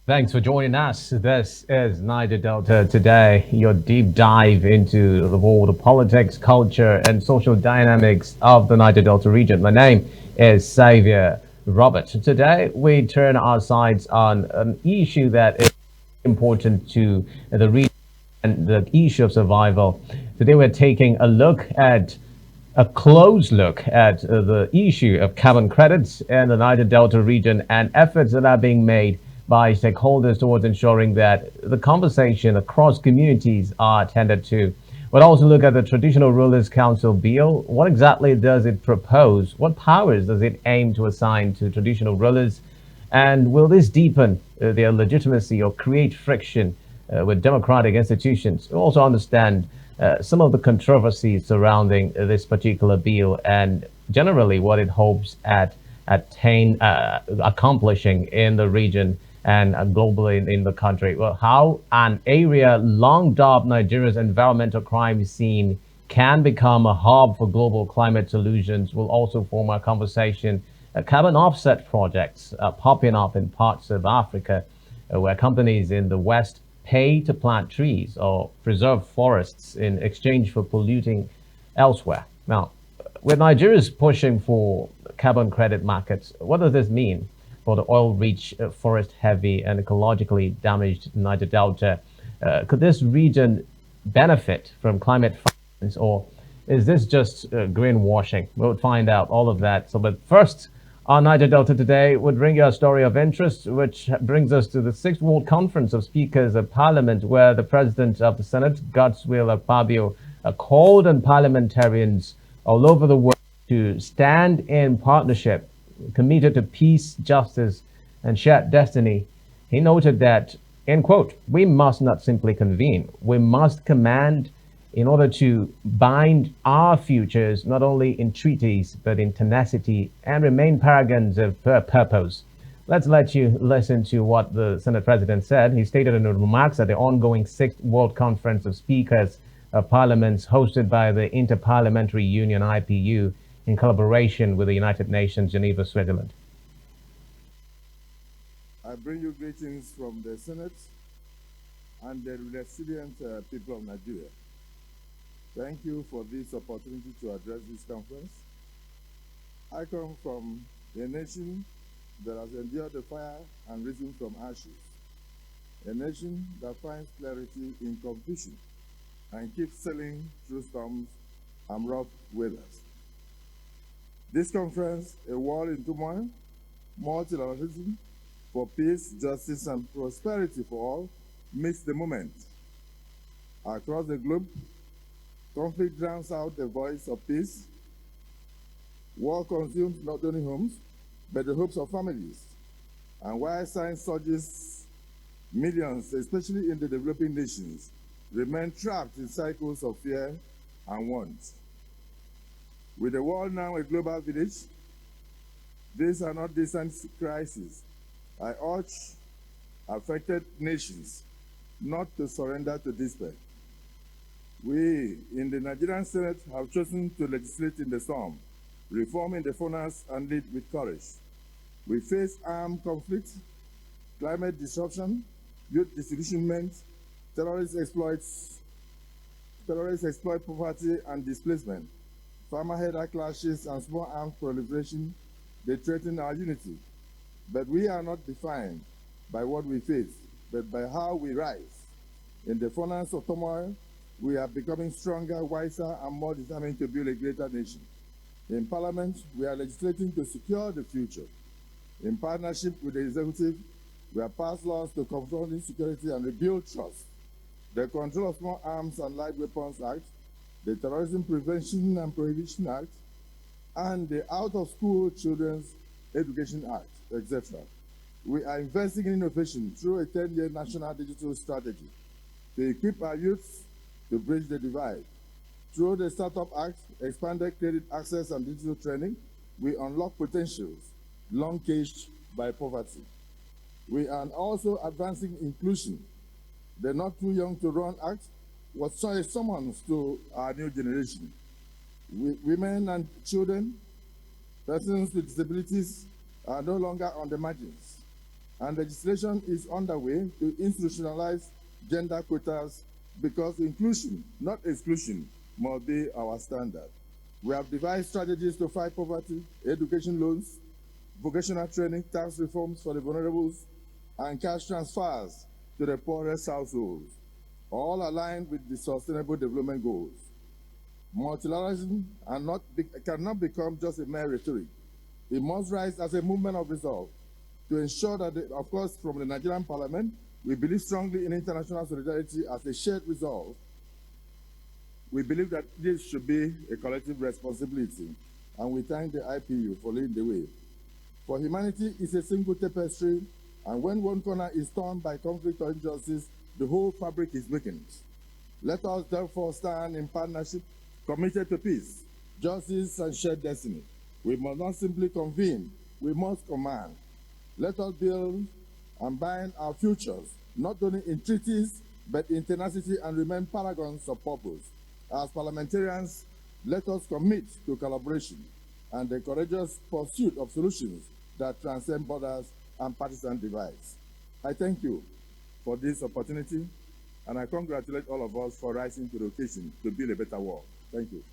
Thanks for joining us. This is Niger Delta Today, your deep dive into the world of politics, culture, and social dynamics of the Niger Delta region. My name is Xavier Robert. Today, we turn our sights on an issue that is important to the region and the issue of survival. Today, we're taking a close look at the issue of carbon credits in the Niger Delta region and efforts that are being made by stakeholders towards ensuring that the conversation across communities are attended to. We'll also look at the Traditional Rulers Council bill. What exactly does it propose? What powers does it aim to assign to traditional rulers? And will this deepen their legitimacy or create friction with democratic institutions? We also understand some of the controversies surrounding this particular bill and generally what it hopes at accomplishing in the region and globally in the country. Well, how an area long dubbed Nigeria's environmental crime scene can become a hub for global climate solutions will also form our conversation. Carbon offset projects are popping up in parts of Africa where companies in the West pay to plant trees or preserve forests in exchange for polluting elsewhere. Now, with Nigeria's pushing for carbon credit markets, what does this mean for the oil-rich, forest-heavy, and ecologically damaged Niger Delta? Could this region benefit from climate finance, or is this just greenwashing? We'll find out all of that. So, but first, on Niger Delta Today would bring you a story of interest, which brings us to the Sixth World Conference of Speakers of Parliament, where the President of the Senate, Godswill Akpabio, called on parliamentarians all over the world to stand in partnership, committed to peace, justice, and shared destiny. He noted that, end quote, we must not simply convene, we must command in order to bind our futures not only in treaties but in tenacity and remain paragons of purpose. Let's let you listen to what the Senate President said. He stated in remarks at the ongoing Sixth World Conference of Speakers of Parliaments hosted by the Interparliamentary Union IPU in collaboration with the United Nations, Geneva, Switzerland. I bring you greetings from the Senate and the resilient people of Nigeria. Thank you for this opportunity to address this conference. I come from a nation that has endured the fire and risen from ashes, a nation that finds clarity in confusion and keeps sailing through storms and rough weathers. This conference, a world in turmoil, multilateralism for peace, justice, and prosperity for all, meets the moment. Across the globe, conflict drowns out the voice of peace. War consumes not only homes, but the hopes of families. And while science surges, millions, especially in the developing nations, remain trapped in cycles of fear and want. With the world now a global village, these are not distant crises. I urge affected nations not to surrender to despair. We in the Nigerian Senate have chosen to legislate in the storm, reforming the furnace and lead with courage. We face armed conflict, climate disruption, youth disillusionment, terrorist exploit poverty and displacement, farmer-header clashes, and small arms proliferation. They threaten our unity. But we are not defined by what we face, but by how we rise. In the furnace of turmoil, we are becoming stronger, wiser, and more determined to build a greater nation. In Parliament, we are legislating to secure the future. In partnership with the executive, we have passed laws to confront insecurity and rebuild trust. The Control of Small Arms and Light Weapons Act, the Terrorism Prevention and Prohibition Act, and the Out-of-School Children's Education Act, etc. We are investing in innovation through a 10-year national digital strategy to equip our youths to bridge the divide. Through the Startup Act, expanded credit access and digital training, we unlock potentials long caged by poverty. We are also advancing inclusion. The Not Too Young to Run Act was a summons to our new generation. Women and children, persons with disabilities are no longer on the margins. and legislation is underway to institutionalize gender quotas because inclusion, not exclusion, must be our standard. We have devised strategies to fight poverty, education loans, vocational training, tax reforms for the vulnerables, and cash transfers to the poorest households, all aligned with the Sustainable Development Goals. Multilateralism cannot become just a mere rhetoric. It must rise as a movement of resolve to ensure that, of course, from the Nigerian Parliament, we believe strongly in international solidarity as a shared resolve. We believe that this should be a collective responsibility, and we thank the IPU for leading the way. For humanity is a single tapestry, and when one corner is torn by conflict or injustice, the whole fabric is weakened. Let us therefore stand in partnership, committed to peace, justice, and shared destiny. We must not simply convene, we must command. Let us build and bind our futures, not only in treaties, but in tenacity, and remain paragons of purpose. As parliamentarians, let us commit to collaboration and the courageous pursuit of solutions that transcend borders and partisan divides. I thank you for this opportunity, and I congratulate all of us for rising to the occasion to build a better world. Thank you.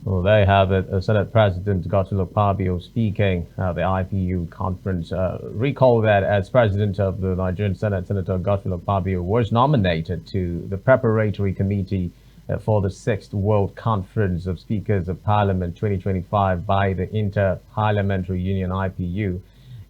Well, there you have it. Senate President Godswill Akpabio speaking at the IPU conference. Recall that as President of the Nigerian Senate, Senator Godswill Akpabio was nominated to the preparatory committee for the 6th World Conference of Speakers of Parliament 2025 by the Inter-Parliamentary Union IPU.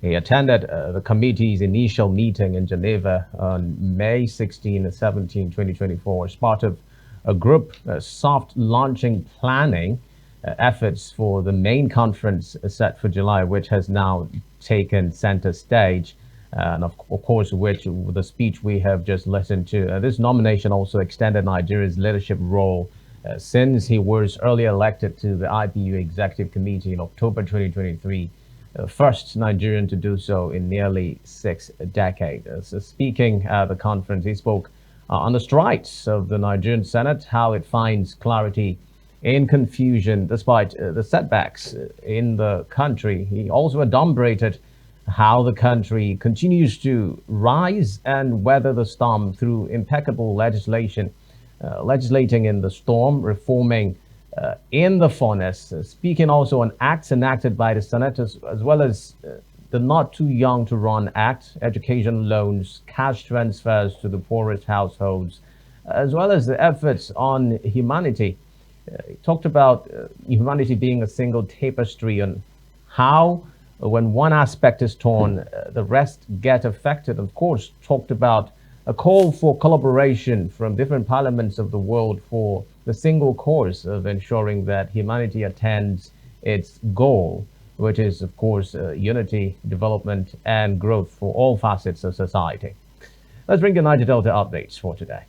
He attended the committee's initial meeting in Geneva on May 16 and 17, 2024 as part of a group soft launching planning efforts for the main conference set for July, which has now taken center stage. And of course, which the speech we have just listened to. This nomination also extended Nigeria's leadership role since he was earlier elected to the IPU Executive Committee in October 2023. First Nigerian to do so in nearly 6 decades. So speaking at the conference, he spoke on the strides of the Nigerian Senate, how it finds clarity in confusion despite the setbacks in the country. He also adumbrated how the country continues to rise and weather the storm through impeccable legislation, legislating in the storm, reforming in the furnace, speaking also on acts enacted by the Senate, as well as the Not Too Young to Run Act, education loans, cash transfers to the poorest households, as well as the efforts on humanity. He talked about humanity being a single tapestry and how when one aspect is torn, the rest get affected. Of course, talked about a call for collaboration from different parliaments of the world for the single course of ensuring that humanity attains its goal, which is, of course, unity, development, and growth for all facets of society. Let's bring the Niger Delta updates for today.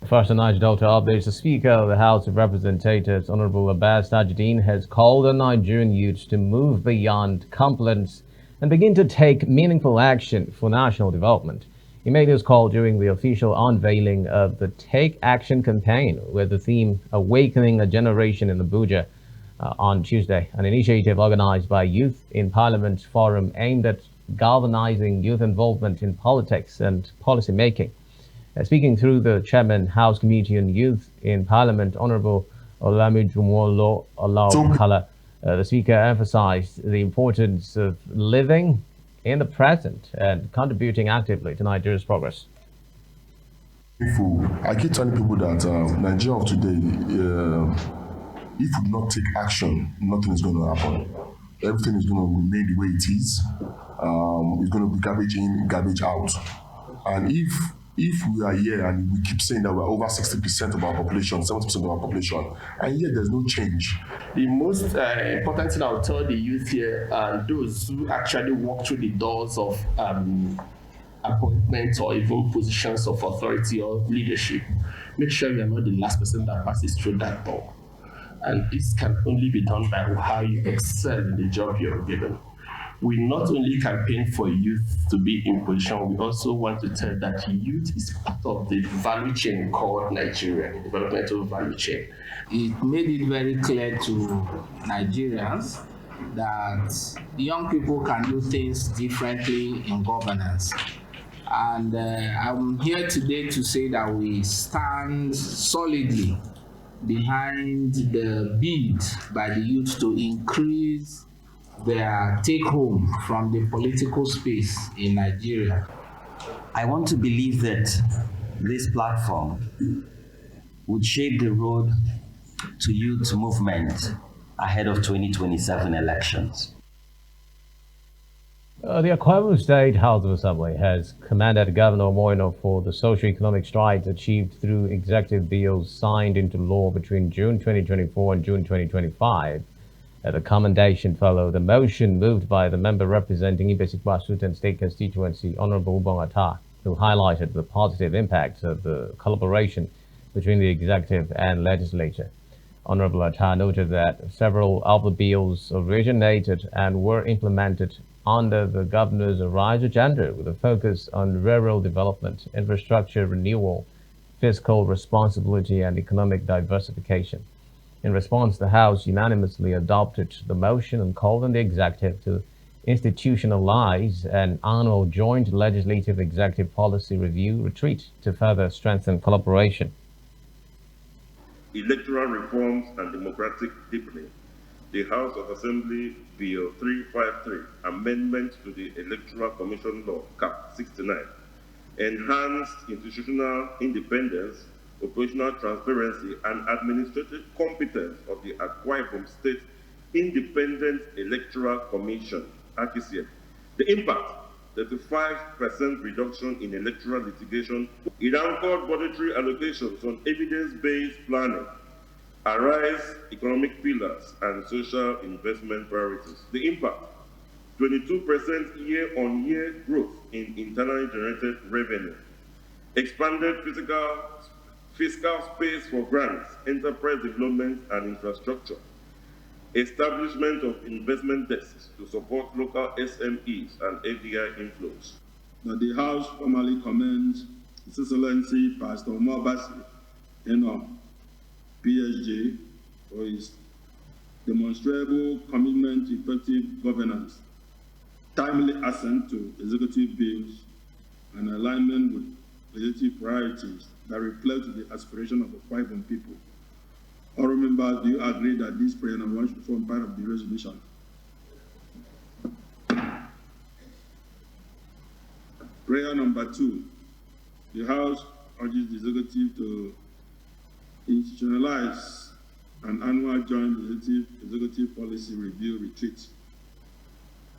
First, the Niger Delta updates. The Speaker of the House of Representatives, Honorable Abbas Tajuddin, has called on Nigerian youths to move beyond complaints and begin to take meaningful action for national development. He made this call during the official unveiling of the Take Action campaign with the theme Awakening a Generation in Abuja on Tuesday, an initiative organized by Youth in Parliament Forum aimed at galvanizing youth involvement in politics and policy making. Speaking through the Chairman, House Committee on Youth in Parliament, Honorable Olamijumolo Olaokala, the Speaker emphasized the importance of living in the present and contributing actively to Nigeria's progress. I keep telling people that Nigeria of today, if we do not take action, nothing is going to happen. Everything is going to remain the way it is. It's going to be garbage in, garbage out. And if we are here and we keep saying that we're over 60% of our population, 70% of our population, and yet there's no change. The most important thing I would tell the youth here and those who actually walk through the doors of appointments or even positions of authority or leadership, make sure you are not the last person that passes through that door. And this can only be done by how you excel in the job you're given. We not only campaign for youth to be in position, we also want to tell that youth is part of the value chain called Nigeria, the developmental value chain. It made it very clear to Nigerians that young people can do things differently in governance. And I'm here today to say that we stand solidly behind the bid by the youth to increase their take home from the political space in Nigeria. I want to believe that this platform would shape the road to youth movement ahead of 2027 elections. The Akwa Ibom State House of Assembly has commended Governor Moino for the socio-economic strides achieved through executive bills signed into law between June 2024 and June 2025. The commendation followed the motion moved by the member representing Ibesikwa Sultan State constituency, Honorable Ubon Nsuabia, who highlighted the positive impacts of the collaboration between the executive and legislature. Honorable Nsuabia noted that several of the bills originated and were implemented under the governor's RISE agenda with a focus on rural development, infrastructure renewal, fiscal responsibility, and economic diversification. In response, the House unanimously adopted the motion and called on the executive to institutionalize an annual joint legislative executive policy review retreat to further strengthen collaboration. Electoral reforms and democratic deepening. The House of Assembly Bill 353, Amendment to the Electoral Commission Law, Cap 69, enhanced institutional independence, operational transparency, and administrative competence of the Akwa Ibom State Independent Electoral Commission, AKISIEC. The impact, 35% reduction in electoral litigation. It anchored budgetary allocations on evidence-based planning, arise economic pillars, and social investment priorities. The impact, 22% year-on-year growth in internally generated revenue, expanded fiscal space for grants, enterprise development, and infrastructure, establishment of investment desks to support local SMEs and FDI inflows. Now, the House formally commends His Excellency Pastor Mwabasi, PSG, for his demonstrable commitment to effective governance, timely assent to executive bills, and alignment with legislative priorities that reflect the aspiration of the Akwa Ibom people. Honourable members, do you agree that this prayer number one should form part of the resolution? Prayer number 2. The House urges the executive to institutionalize an annual joint executive policy review retreat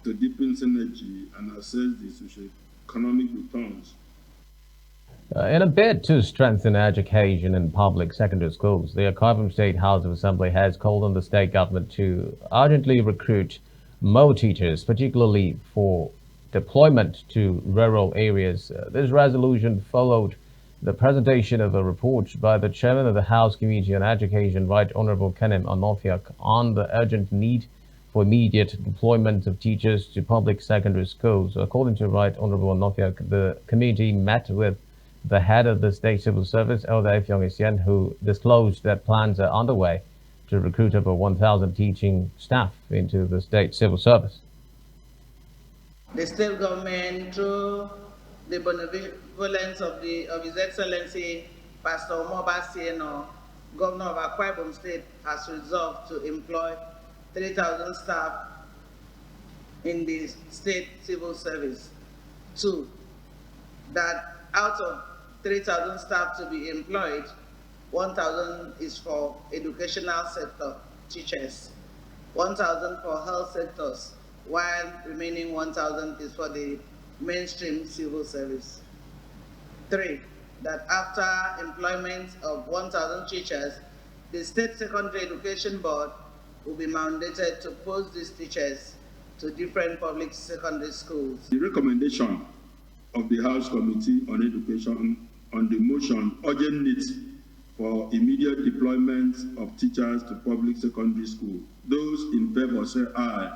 to deepen synergy and assess the socio-economic returns. In a bid to strengthen education in public secondary schools, the Akwa Ibom State House of Assembly has called on the state government to urgently recruit more teachers, particularly for deployment to rural areas. This resolution followed the presentation of a report by the chairman of the House Committee on Education, Right Honorable Kenem Onofiak, on the urgent need for immediate deployment of teachers to public secondary schools. According to Right Honorable Onofiak, the committee met with the head of the State Civil Service, Elder Efyong Isian, who disclosed that plans are underway to recruit over 1,000 teaching staff into the State Civil Service. The state government, through the benevolence of His Excellency Pastor Mwabasi, Governor of Akwa Ibom State, has resolved to employ 3,000 staff in the State Civil Service. 2, that out of 3,000 staff to be employed, 1,000 is for educational sector teachers, 1,000 for health sectors, while remaining 1,000 is for the mainstream civil service. 3, that after employment of 1,000 teachers, the State Secondary Education Board will be mandated to post these teachers to different public secondary schools. The recommendation of the House Committee on Education on the motion urgent needs for immediate deployment of teachers to public secondary school. Those in favor say aye.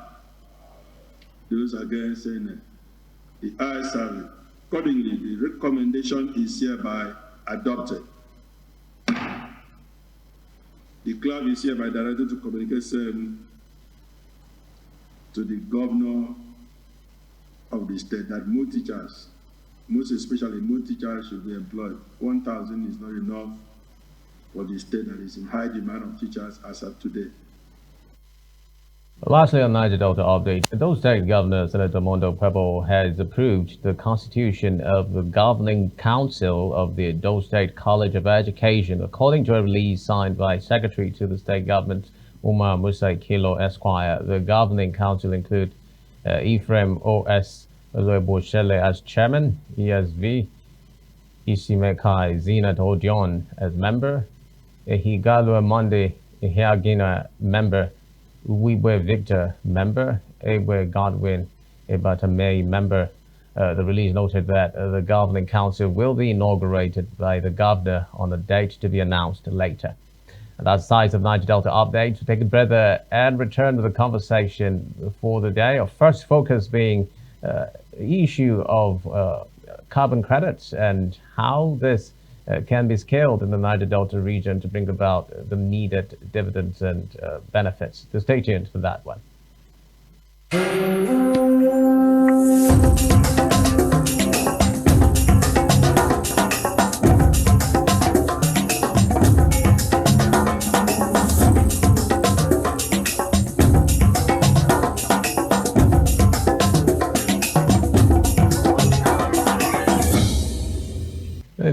Those against say nay. The ayes have it. Accordingly, the recommendation is hereby adopted. The clerk is hereby directed to communicate same to the governor of the state that more teachers, most especially more teachers, should be employed. 1,000 is not enough for the state that is in high demand of teachers as of today. Lastly, on Niger Delta update, the State Governor Senator Mondo Pebble has approved the constitution of the Governing Council of the Edo State College of Education, according to a release signed by Secretary to the State Government Umar Musa Kilo Esquire. The Governing Council include Ephraim O.S. Olueboshele as Chairman, ESV, Isimekai Zinat Odion as Member, Ehigalua Monday Ihiagina Member, Uwiwe Victor Member, Ewe Godwin Ebatame Member. The release noted that the Governing Council will be inaugurated by the Governor on a date to be announced later. And that's the size of Niger Delta update. To take a breather and return to the conversation for the day. Our first focus being the issue of carbon credits and how this can be scaled in the Niger Delta region to bring about the needed dividends and benefits. So stay tuned for that one.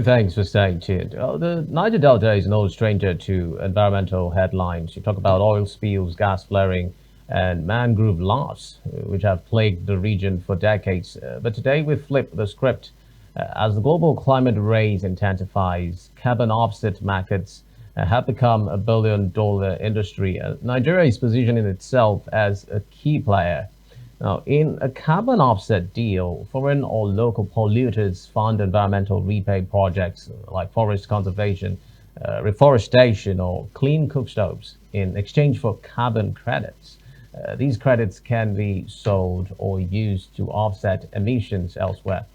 Thanks for staying tuned. The Niger Delta is no stranger to environmental headlines. You talk about oil spills, gas flaring, and mangrove loss, which have plagued the region for decades. But today we flip the script. As the global climate race intensifies, carbon offset markets have become a billion-dollar industry. Nigeria is positioning itself as a key player. Now, in a carbon offset deal, foreign or local polluters fund environmental repay projects like forest conservation, reforestation, or clean cook stoves in exchange for carbon credits. These credits can be sold or used to offset emissions elsewhere.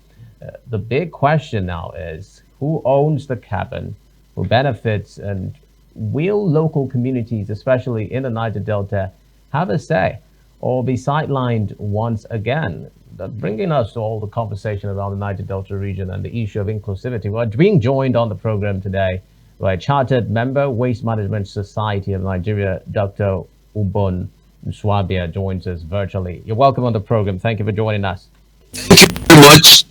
The big question now is who owns the carbon, who benefits, and will local communities, especially in the Niger Delta, have a say or be sidelined once again? Bringing us to all the conversation around the Niger Delta region and the issue of inclusivity. We're being joined on the program today by a chartered member, Waste Management Society of Nigeria, Dr. Ubon Nsuabia joins us virtually. You're welcome on the program. Thank you for joining us. Thank you very much.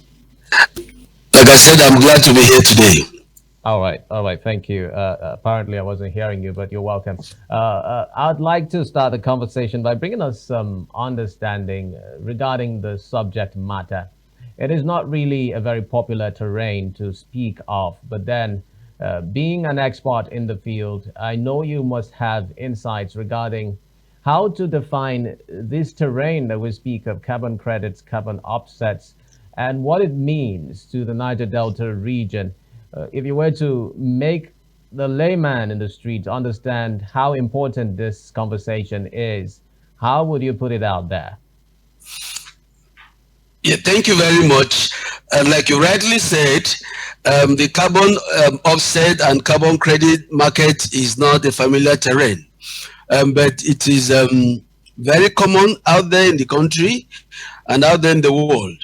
Like I said, I'm glad to be here today. All right. Thank you. Apparently, I wasn't hearing you, but you're welcome. I'd like to start the conversation by bringing us some understanding regarding the subject matter. It is not really a very popular terrain to speak of, but then being an expert in the field, I know you must have insights regarding how to define this terrain that we speak of, carbon credits, carbon offsets, and what it means to the Niger Delta region. If you were to make the layman in the streets understand how important this conversation is, how would you put it out there? Yeah, thank you very much. Like you rightly said, the carbon offset and carbon credit market is not a familiar terrain, but it is very common out there in the country and out there in the world.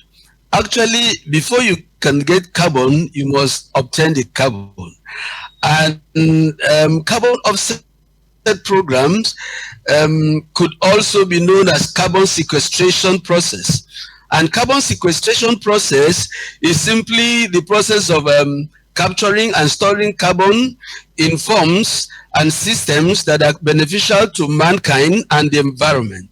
Actually, before you can get carbon, you must obtain the carbon. And carbon offset programs could also be known as carbon sequestration process. And carbon sequestration process is simply the process of capturing and storing carbon in forms and systems that are beneficial to mankind and the environment.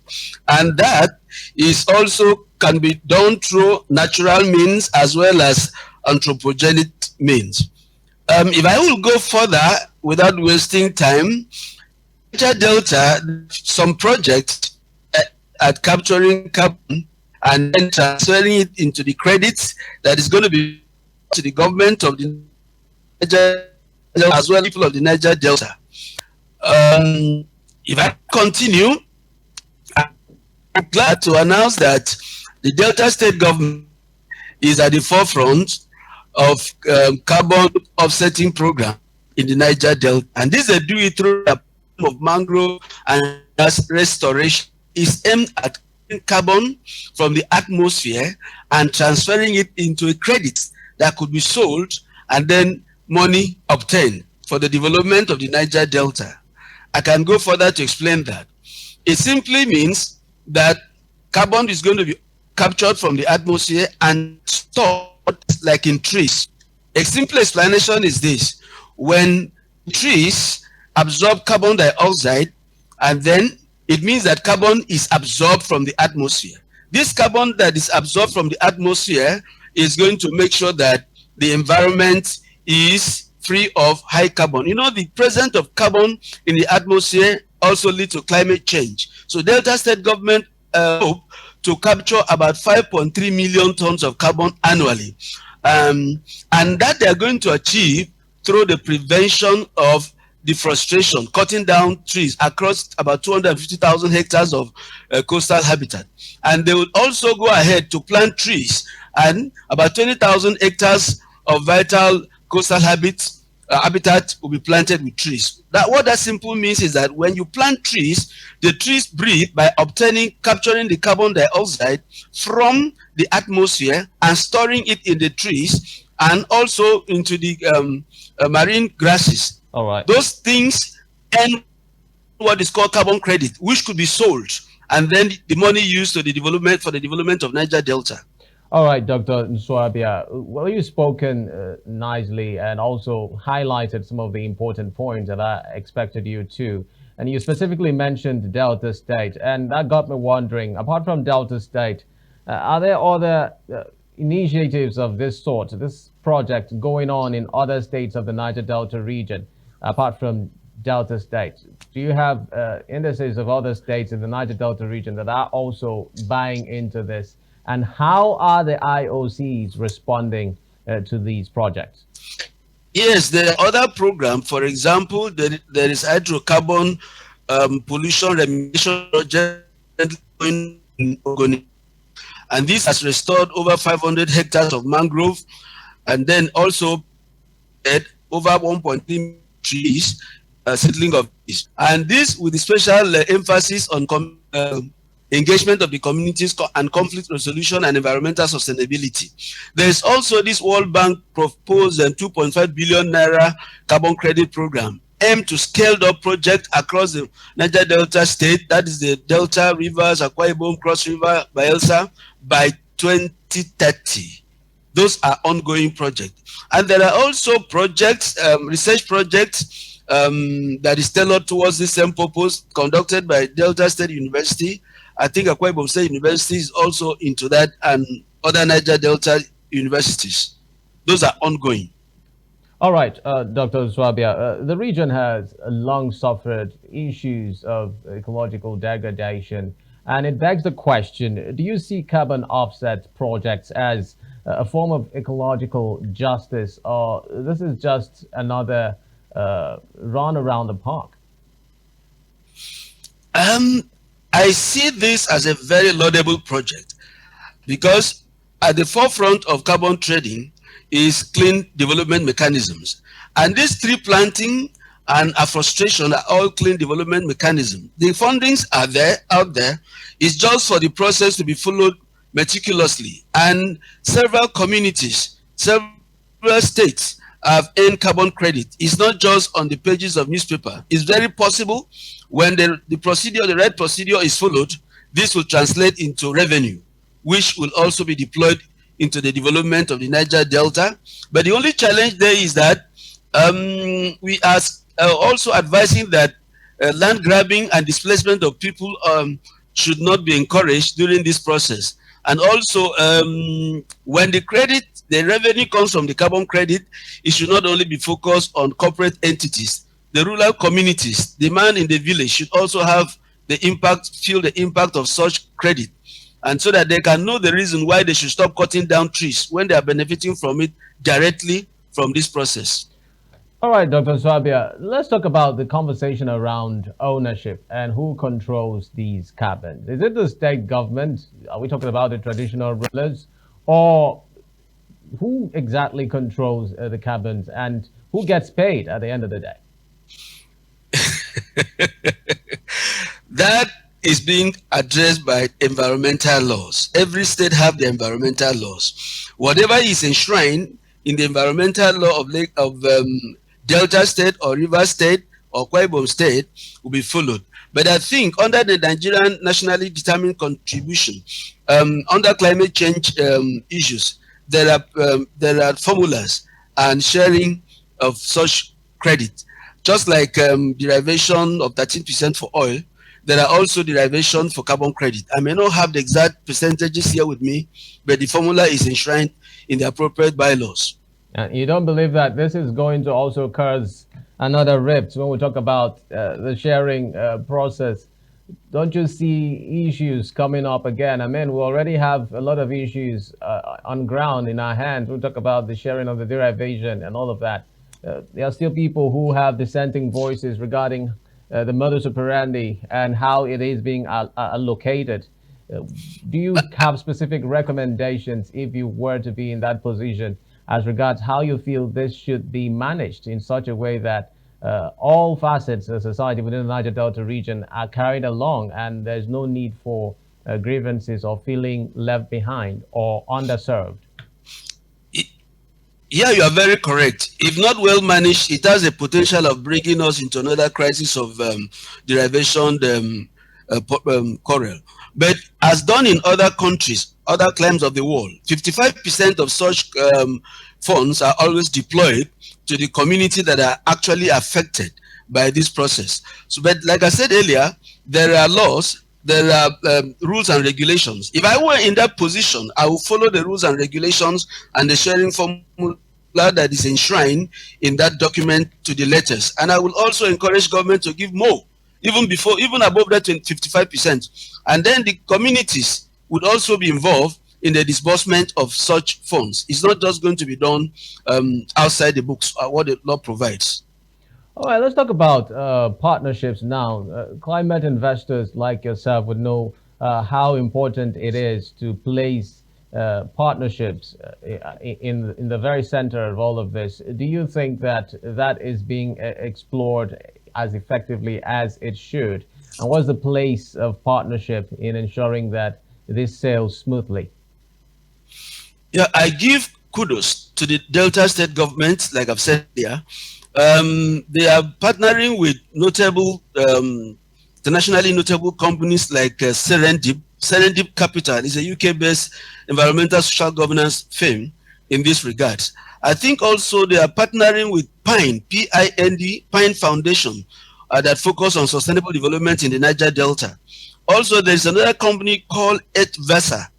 And that is also can be done through natural means as well as anthropogenic means. If I will go further without wasting time, Niger Delta, some projects at capturing carbon and then transferring it into the credits that is going to be to the government of the Niger Delta as well as people of the Niger Delta. If I continue, I'm glad to announce that the Delta State government is at the forefront of carbon offsetting program in the Niger Delta, and this they do it through the program of mangrove and restoration. Is aimed at carbon from the atmosphere and transferring it into a credit that could be sold and then money obtained for the development of the Niger Delta. I can go further to explain that. It simply means that carbon is going to be captured from the atmosphere and stored like in trees. A simple explanation is this: when trees absorb carbon dioxide, and then it means that carbon is absorbed from the atmosphere. This carbon that is absorbed from the atmosphere is going to make sure that the environment is free of high carbon. You know, the presence of carbon in the atmosphere also leads to climate change. So Delta State government hope to capture about 5.3 million tons of carbon annually. And that they are going to achieve through the prevention of deforestation, cutting down trees across about 250,000 hectares of coastal habitat. And they will also go ahead to plant trees, and about 20,000 hectares of vital coastal habitat will be planted with trees. What that simple means is that when you plant trees, the trees breathe by capturing the carbon dioxide from the atmosphere and storing it in the trees and also into the marine grasses. All right. Those things earn what is called carbon credit, which could be sold, and then the money used for the development of Niger Delta. All right, Dr. Nsuabia. Well, you've spoken nicely and also highlighted some of the important points that I expected you to. And you specifically mentioned Delta State, and that got me wondering, apart from Delta State, are there other initiatives of this sort, this project going on in other states of the Niger Delta region, apart from Delta State? Do you have indices of other states in the Niger Delta region that are also buying into this? And how are the IOCs responding to these projects? Yes, there are other programs. For example, there is hydrocarbon pollution remediation project in Ogoni, and this has restored over 500 hectares of mangrove, and then also over 1.3 trees, seedling of trees. And this with a special emphasis on engagement of the communities and conflict resolution and environmental sustainability. There is also this World Bank proposed 2.5 billion naira carbon credit program aimed to scale up projects across the Niger Delta state, that is the Delta Rivers, Akwa Ibom, Cross River, Bayelsa, by 2030. Those are ongoing projects. And there are also projects, research projects that is tailored towards the same purpose, conducted by Delta State University. I think Akwa Ibom State University is also into that, and other Niger Delta universities. Those are ongoing. All right, Dr. Nsuabia, the region has long suffered issues of ecological degradation, and it begs the question, do you see carbon offset projects as a form of ecological justice, or this is just another run around the park? I see this as a very laudable project, because at the forefront of carbon trading is clean development mechanisms. And this tree planting and afforestation are all clean development mechanisms. The fundings are out there. It's just for the process to be followed meticulously. And several communities, several states have earned carbon credit. It's not just on the pages of newspaper. It's very possible when the right procedure is followed, this will translate into revenue, which will also be deployed into the development of the Niger Delta. But the only challenge there is that we are also advising that land grabbing and displacement of people should not be encouraged during this process. And also, when the revenue comes from the carbon credit, it should not only be focused on corporate entities. The rural communities, the man in the village should also have feel the impact of such credit. and so that they can know the reason why they should stop cutting down trees when they are benefiting from it directly from this process. All right, Dr. Nsuabia, let's talk about the conversation around ownership and who controls these cabins. Is it the state government? Are we talking about the traditional rulers? Or who exactly controls the cabins and who gets paid at the end of the day? That is being addressed by environmental laws. Every state have the environmental laws. Whatever is enshrined in the environmental law of Delta State or River State or Akwa Ibom State will be followed. But I think under the Nigerian nationally determined contribution, under climate change issues, there are formulas and sharing of such credit. Just like derivation of 13% for oil, there are also derivation for carbon credit. I may not have the exact percentages here with me, but the formula is enshrined in the appropriate bylaws. And you don't believe that this is going to also cause another rift when we talk about the sharing process? Don't you see issues coming up again? I mean, we already have a lot of issues on ground in our hands. We talk about the sharing of the derivation and all of that. There are still people who have dissenting voices regarding the modus operandi and how it is being allocated. Do you have specific recommendations if you were to be in that position as regards how you feel this should be managed in such a way that all facets of society within the Niger Delta region are carried along and there's no need for grievances or feeling left behind or underserved? Yeah, you are very correct. If not well managed, it has a potential of bringing us into another crisis of derivation quarrel. But as done in other countries, other climes of the world, 55% of such funds are always deployed to the community that are actually affected by this process. So, but like I said earlier, there are laws, there are rules and regulations. If I were in that position, I would follow the rules and regulations and the sharing formula that is enshrined in that document to the letters. And I will also encourage government to give more, even above that 55%. And then the communities would also be involved in the disbursement of such funds. It's not just going to be done outside the books, what the law provides. All right, let's talk about partnerships now. Climate investors like yourself would know how important it is to place partnerships in the very center of all of this. Do you think that that is being explored as effectively as it should? And what's the place of partnership in ensuring that this sails smoothly? Yeah, I give kudos to the Delta State government, like I've said here. They are partnering with notable, internationally notable companies like Serendip. Serendip Capital is a UK-based environmental social governance firm in this regard. I think also they are partnering with Pine, P-I-N-D, Pine Foundation, that focus on sustainable development in the Niger Delta. Also, there's another company called Versa.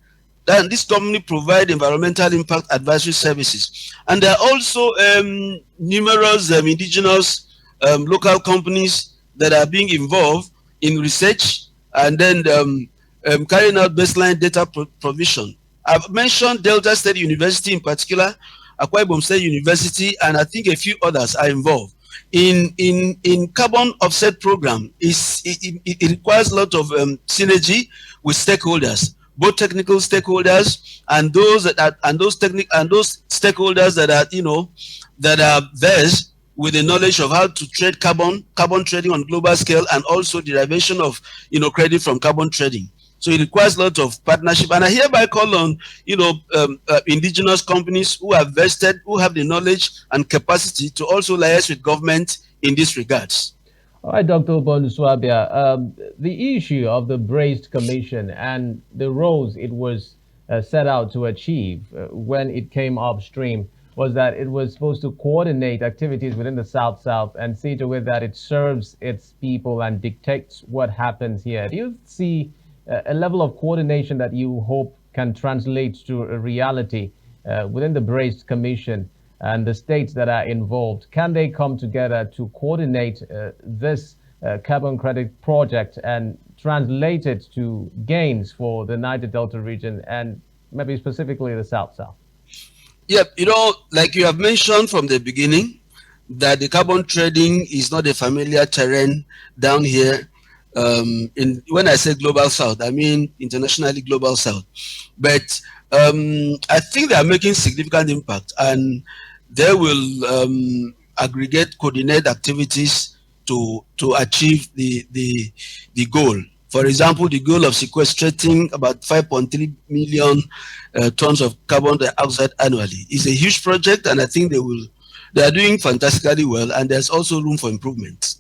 Then this company provide environmental impact advisory services. And there are also numerous indigenous local companies that are being involved in research and then carrying out baseline data provision. I've mentioned Delta State University in particular, Akwa Ibom State University, and I think a few others are involved. In carbon offset program, it requires a lot of synergy with stakeholders, both technical stakeholders and those stakeholders that are that are versed with the knowledge of how to trade carbon trading on global scale, and also derivation of credit from carbon trading. So it requires a lot of partnership, and I hereby call on indigenous companies who are vested, who have the knowledge and capacity to also liaise with government in these regards. All right, Dr. Ubon Nsuabia, the issue of the Braced Commission and the roles it was set out to achieve when it came upstream was that it was supposed to coordinate activities within the South-South and see to it that it serves its people and dictates what happens here. Do you see a level of coordination that you hope can translate to a reality within the Braced Commission and the states that are involved? Can they come together to coordinate this carbon credit project and translate it to gains for the Niger Delta region and maybe specifically the South South? Yep, like you have mentioned from the beginning, that the carbon trading is not a familiar terrain down here. In when I say global south, I mean internationally global south. But I think they are making significant impact, and they will aggregate, coordinate activities to achieve the goal. For example, the goal of sequestrating about 5.3 million tons of carbon dioxide annually is a huge project, and I think they are doing fantastically well, and there's also room for improvement.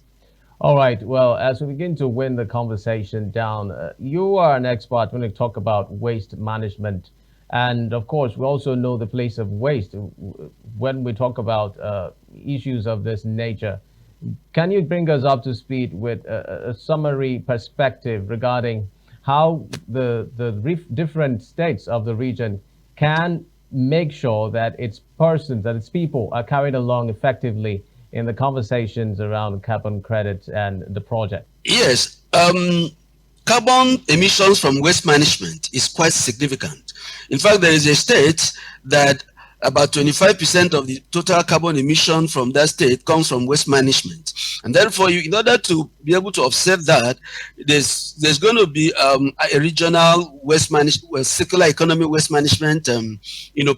All right. Well, as we begin to wind the conversation down, you are an expert when we talk about waste management. And of course, we also know the place of waste when we talk about issues of this nature. Can you bring us up to speed with a summary perspective regarding how the different states of the region can make sure that its persons, that its people are carried along effectively in the conversations around carbon credits and the project? Yes, carbon emissions from waste management is quite significant. In fact, there is a state that about 25% of the total carbon emission from that state comes from waste management. And therefore, in order to be able to offset that, there's going to be a regional waste management, circular economy waste management,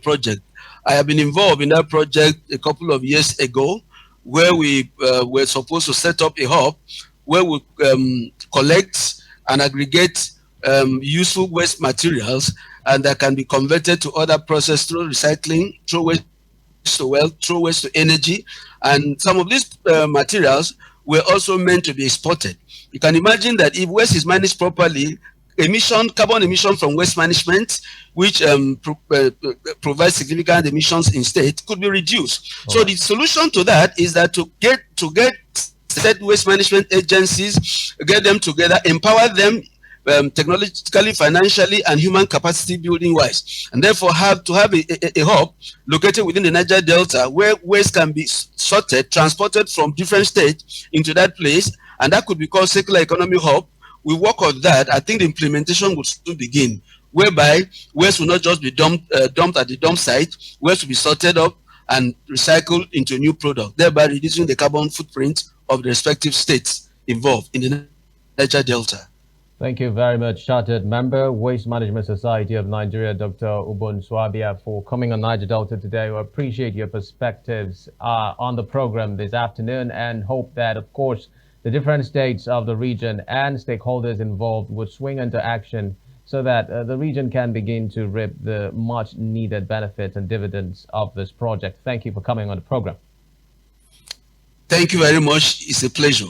project. I have been involved in that project a couple of years ago, where we were supposed to set up a hub where we collect and aggregate useful waste materials, and that can be converted to other process through recycling, through waste to wealth, through waste to energy. And some of these materials were also meant to be exported. You can imagine that if waste is managed properly, carbon emission from waste management, which provides significant emissions in state, could be reduced. So the solution to that is that to get state waste management agencies, get them together, empower them technologically, financially, and human capacity building wise, and therefore have a hub located within the Niger Delta where waste can be sorted, transported from different states into that place, and that could be called circular economy hub. We work on that. I think the implementation would soon begin, whereby waste will not just be dumped at the dump site. Waste will be sorted up and recycled into a new product, thereby reducing the carbon footprint of the respective states involved in the Niger Delta. Thank you very much, Chartered Member, Waste Management Society of Nigeria, Dr. Ubon Nsuabia, for coming on Niger Delta today. We appreciate your perspectives on the program this afternoon, and hope that, of course, the different states of the region and stakeholders involved would swing into action so that the region can begin to reap the much needed benefits and dividends of this project. Thank you for coming on the program. Thank you very much. It's a pleasure.